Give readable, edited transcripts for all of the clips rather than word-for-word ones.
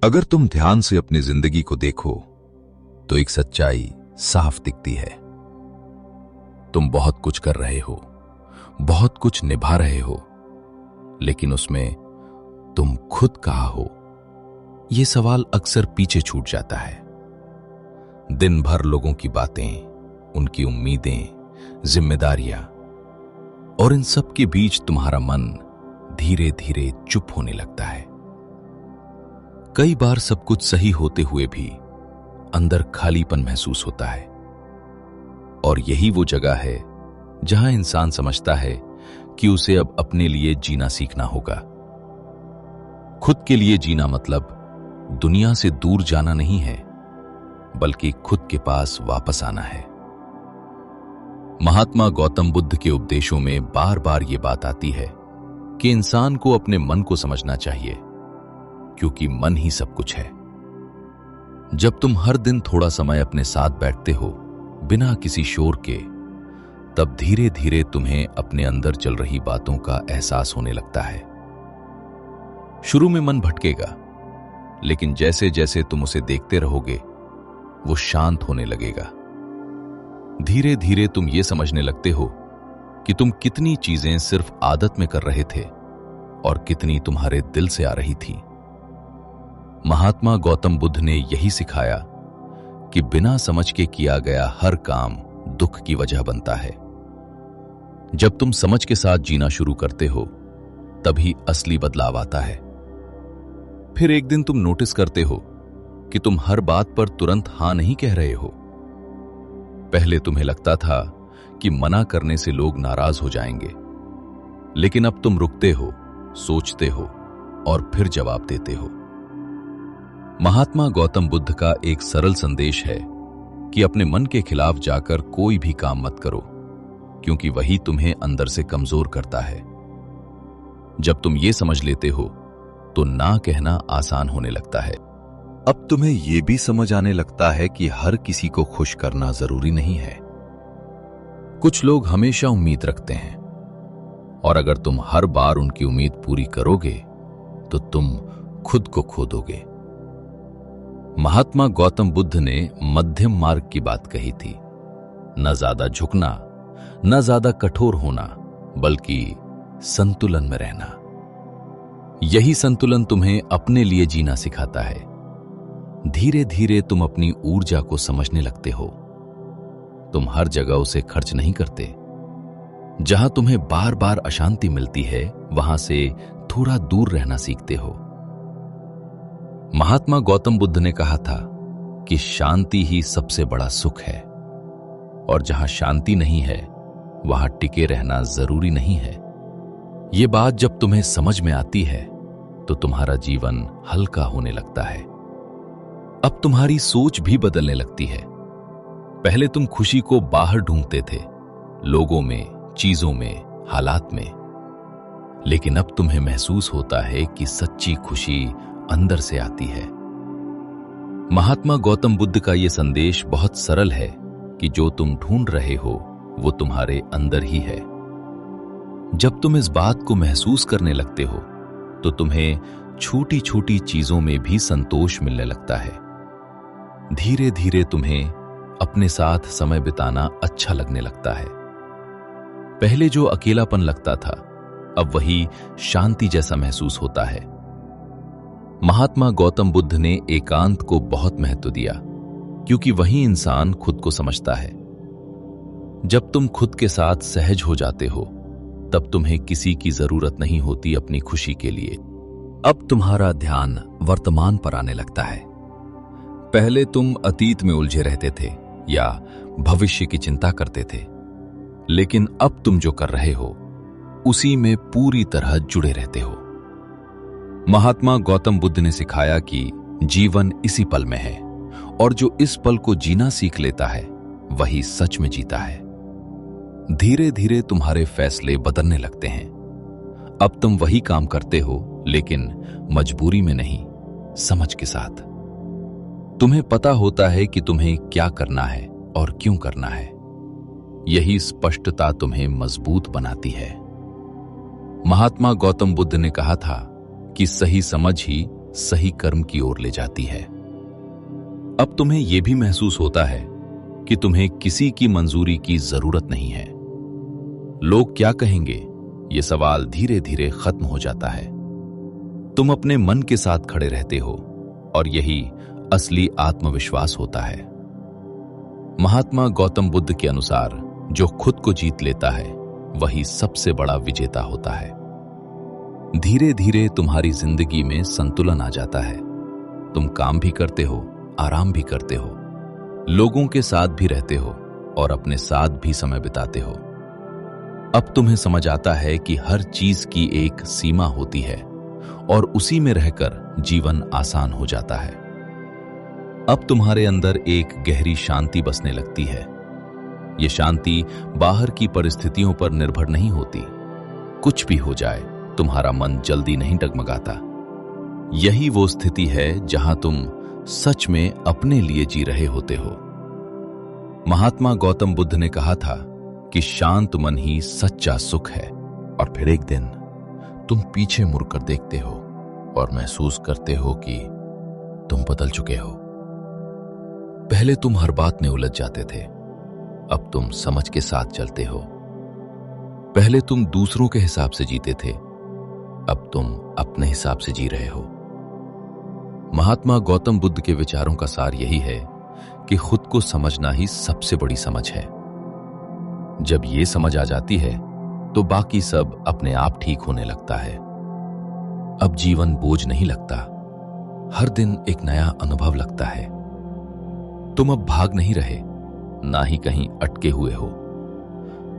अगर तुम ध्यान से अपनी जिंदगी को देखो तो एक सच्चाई साफ दिखती है। तुम बहुत कुछ कर रहे हो, बहुत कुछ निभा रहे हो, लेकिन उसमें तुम खुद कहाँ हो, यह सवाल अक्सर पीछे छूट जाता है। दिन भर लोगों की बातें, उनकी उम्मीदें, जिम्मेदारियां, और इन सब के बीच तुम्हारा मन धीरे धीरे चुप होने लगता है। कई बार सब कुछ सही होते हुए भी अंदर खालीपन महसूस होता है, और यही वो जगह है जहां इंसान समझता है कि उसे अब अपने लिए जीना सीखना होगा। खुद के लिए जीना मतलब दुनिया से दूर जाना नहीं है, बल्कि खुद के पास वापस आना है। महात्मा गौतम बुद्ध के उपदेशों में बार बार ये बात आती है कि इंसान को अपने मन को समझना चाहिए, क्योंकि मन ही सब कुछ है। जब तुम हर दिन थोड़ा समय अपने साथ बैठते हो बिना किसी शोर के, तब धीरे धीरे तुम्हें अपने अंदर चल रही बातों का एहसास होने लगता है। शुरू में मन भटकेगा, लेकिन जैसे जैसे तुम उसे देखते रहोगे वो शांत होने लगेगा। धीरे धीरे तुम ये समझने लगते हो कि तुम कितनी चीजें सिर्फ आदत में कर रहे थे और कितनी तुम्हारे दिल से आ रही थी। महात्मा गौतम बुद्ध ने यही सिखाया कि बिना समझ के किया गया हर काम दुख की वजह बनता है। जब तुम समझ के साथ जीना शुरू करते हो, तभी असली बदलाव आता है। फिर एक दिन तुम नोटिस करते हो कि तुम हर बात पर तुरंत हां नहीं कह रहे हो। पहले तुम्हें लगता था कि मना करने से लोग नाराज हो जाएंगे, लेकिन अब तुम रुकते हो, सोचते हो और फिर जवाब देते हो। महात्मा गौतम बुद्ध का एक सरल संदेश है कि अपने मन के खिलाफ जाकर कोई भी काम मत करो, क्योंकि वही तुम्हें अंदर से कमजोर करता है। जब तुम ये समझ लेते हो तो ना कहना आसान होने लगता है। अब तुम्हें यह भी समझ आने लगता है कि हर किसी को खुश करना जरूरी नहीं है। कुछ लोग हमेशा उम्मीद रखते हैं, और अगर तुम हर बार उनकी उम्मीद पूरी करोगे तो तुम खुद को खो दोगे। महात्मा गौतम बुद्ध ने मध्यम मार्ग की बात कही थी। न ज्यादा झुकना, न ज्यादा कठोर होना, बल्कि संतुलन में रहना। यही संतुलन तुम्हें अपने लिए जीना सिखाता है। धीरे धीरे तुम अपनी ऊर्जा को समझने लगते हो। तुम हर जगह उसे खर्च नहीं करते। जहां तुम्हें बार बार अशांति मिलती है, वहां से थोड़ा दूर रहना सीखते हो। महात्मा गौतम बुद्ध ने कहा था कि शांति ही सबसे बड़ा सुख है, और जहां शांति नहीं है वहां टिके रहना जरूरी नहीं है। यह बात जब तुम्हें समझ में आती है तो तुम्हारा जीवन हल्का होने लगता है। अब तुम्हारी सोच भी बदलने लगती है। पहले तुम खुशी को बाहर ढूंढते थे, लोगों में, चीजों में, हालात में, लेकिन अब तुम्हें महसूस होता है कि सच्ची खुशी अंदर से आती है। महात्मा गौतम बुद्ध का यह संदेश बहुत सरल है कि जो तुम ढूंढ रहे हो वो तुम्हारे अंदर ही है। जब तुम इस बात को महसूस करने लगते हो तो तुम्हें छोटी छोटी चीजों में भी संतोष मिलने लगता है। धीरे धीरे तुम्हें अपने साथ समय बिताना अच्छा लगने लगता है। पहले जो अकेलापन लगता था, अब वही शांति जैसा महसूस होता है। महात्मा गौतम बुद्ध ने एकांत को बहुत महत्व दिया, क्योंकि वही इंसान खुद को समझता है। जब तुम खुद के साथ सहज हो जाते हो, तब तुम्हें किसी की जरूरत नहीं होती अपनी खुशी के लिए। अब तुम्हारा ध्यान वर्तमान पर आने लगता है। पहले तुम अतीत में उलझे रहते थे या भविष्य की चिंता करते थे, लेकिन अब तुम जो कर रहे हो उसी में पूरी तरह जुड़े रहते हो। महात्मा गौतम बुद्ध ने सिखाया कि जीवन इसी पल में है, और जो इस पल को जीना सीख लेता है वही सच में जीता है। धीरे धीरे तुम्हारे फैसले बदलने लगते हैं। अब तुम वही काम करते हो, लेकिन मजबूरी में नहीं, समझ के साथ। तुम्हें पता होता है कि तुम्हें क्या करना है और क्यों करना है। यही स्पष्टता तुम्हें मजबूत बनाती है। महात्मा गौतम बुद्ध ने कहा था कि सही समझ ही सही कर्म की ओर ले जाती है। अब तुम्हें यह भी महसूस होता है कि तुम्हें किसी की मंजूरी की जरूरत नहीं है। लोग क्या कहेंगे, यह सवाल धीरे धीरे खत्म हो जाता है। तुम अपने मन के साथ खड़े रहते हो और यही असली आत्मविश्वास होता है। महात्मा गौतम बुद्ध के अनुसार जो खुद को जीत लेता है वही सबसे बड़ा विजेता होता है। धीरे धीरे तुम्हारी जिंदगी में संतुलन आ जाता है। तुम काम भी करते हो, आराम भी करते हो, लोगों के साथ भी रहते हो और अपने साथ भी समय बिताते हो। अब तुम्हें समझ आता है कि हर चीज की एक सीमा होती है और उसी में रहकर जीवन आसान हो जाता है। अब तुम्हारे अंदर एक गहरी शांति बसने लगती है। यह शांति बाहर की परिस्थितियों पर निर्भर नहीं होती। कुछ भी हो जाए, तुम्हारा मन जल्दी नहीं डगमगाता। यही वो स्थिति है जहां तुम सच में अपने लिए जी रहे होते हो। महात्मा गौतम बुद्ध ने कहा था कि शांत मन ही सच्चा सुख है। और फिर एक दिन तुम पीछे मुड़कर देखते हो और महसूस करते हो कि तुम बदल चुके हो। पहले तुम हर बात में उलझ जाते थे, अब तुम समझ के साथ चलते हो। पहले तुम दूसरों के हिसाब से जीते थे, अब तुम अपने हिसाब से जी रहे हो। महात्मा गौतम बुद्ध के विचारों का सार यही है कि खुद को समझना ही सबसे बड़ी समझ है। जब ये समझ आ जाती है तो बाकी सब अपने आप ठीक होने लगता है। अब जीवन बोझ नहीं लगता, हर दिन एक नया अनुभव लगता है। तुम अब भाग नहीं रहे, ना ही कहीं अटके हुए हो।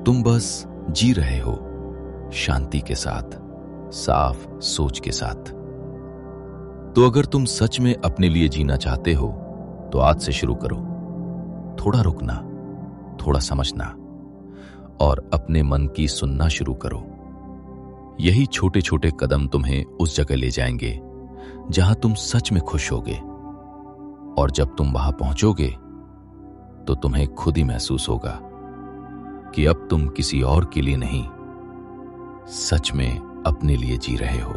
तुम बस जी रहे हो, शांति के साथ, साफ सोच के साथ। तो अगर तुम सच में अपने लिए जीना चाहते हो तो आज से शुरू करो। थोड़ा रुकना, थोड़ा समझना और अपने मन की सुनना शुरू करो। यही छोटे छोटे कदम तुम्हें उस जगह ले जाएंगे जहां तुम सच में खुश होगे। और जब तुम वहां पहुंचोगे तो तुम्हें खुद ही महसूस होगा कि अब तुम किसी और के लिए नहीं, सच में अपने लिए जी रहे हो।